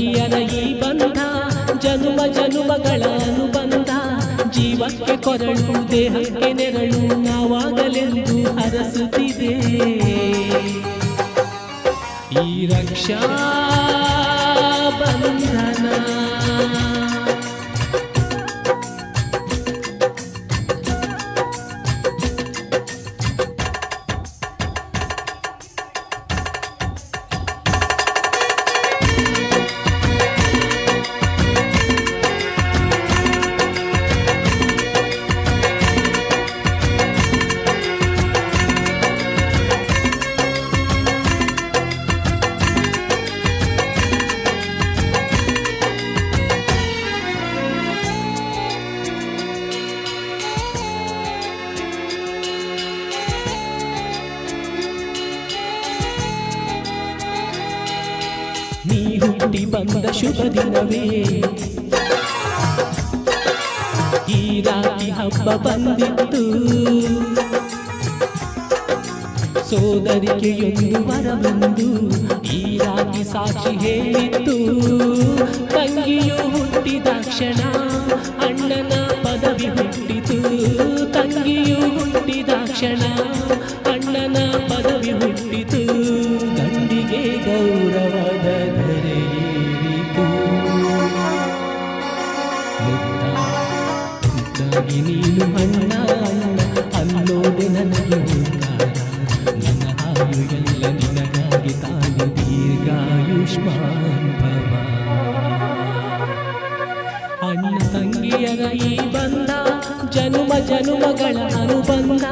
ತಂಗಿಯರ ಈ ಬಂಧ ಜನುಮ ಜನುಮಗಳ ಅನುಬಂಧ ಜೀವಕ್ಕೆ ಕೊರಳು ದೇಹಕ್ಕೆ ನೆರಳು ನಾವಾಗಲೆಂದು ಹರಸುತ್ತಿದೆ ಈ ರಕ್ಷಾ ಬಂಧನ. ನೀ ಹುಟ್ಟಿ ಬಂದ ಶುಭ ದಿನವೇ ಈ ರಾತ್ರಿ ಹಬ್ಬ ಬಂದಿತ್ತು ಸೋದರಿಕೆಯೊಂದು ವರವೊಂದು ಈ ರಾತ್ರಿ ಸಾಕ್ಷಿ ಹೇಳಿತ್ತು ತಂಗಿಯು ಹುಟ್ಟಿದ ಕ್ಷಣ ಅಣ್ಣನ ಪದವಿ ಹುಟ್ಟಿತು ತಂಗಿಯು ಹುಟ್ಟಿದ ಕ್ಷಣ ಅಣ್ಣನ ಪದವಿ ಹುಟ್ಟಿತು ಗಂಡಿಗೆ ಗೌರವದ ಧರೆಯೇರಿತು ಮುದ್ದಾಗಿ ನೀನು ಅಣ್ಣ ಅಣ್ಣ ಅನ್ನೋದೆ ನನಗೆ ಹುಡುಗಾರ ನನ್ನ ಆಯು ಎಲ್ಲ ನಿನಗಾಗಿ ತಾಯಿ ದೀರ್ಘಾಯುಷ್ಮಾನ್ ಭವ. ಅಣ್ಣ ತಂಗಿಯರ ಈ ಬಂಧ ಜನುಮ ಜನುಮಗಳ ಅನುಬಂಧ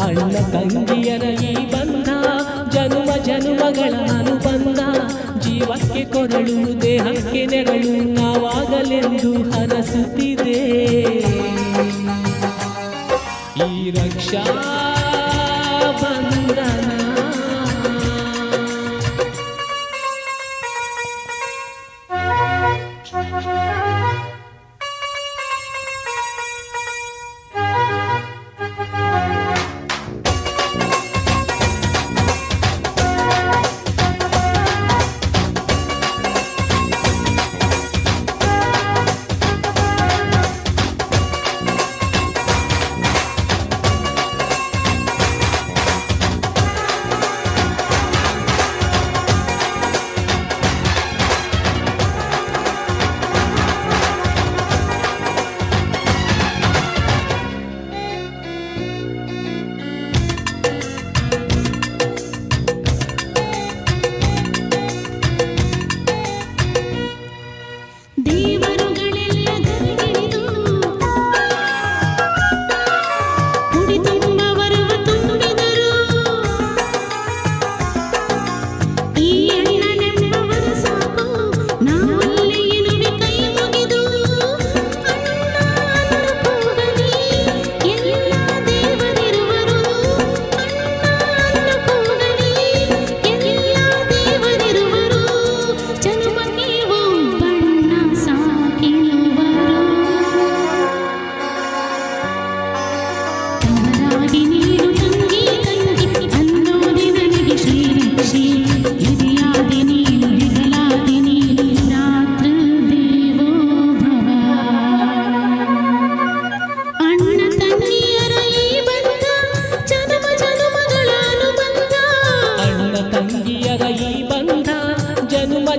ಅಣ್ಣ ತಂಗಿಯರ ಈ ಬಂಧ ಜನುಮ ಜನುಮಗಳ ಅನುಬಂಧ ಜೀವಕ್ಕೆ ಕೊರಳು ದೇಹಕ್ಕೆ ನೆರಳು ನಾವಾಗಲೆಂದು ಹರಸುತ್ತಿದೆ ಈ ರಕ್ಷಾ ಬಂಧನ.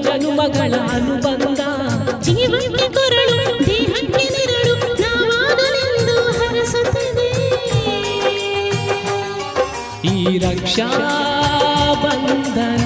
ಜನುಮಗಳ ಅನುಬಂಧ ಜೀವಕ್ಕೆ ಕೊರಳು ದೇಹಕ್ಕೆ ನೆರಳು ನಾವಾಗಲೆಂದು ಹರಸುತ್ತದೆ ಈ ರಕ್ಷಾ ಬಂಧನ.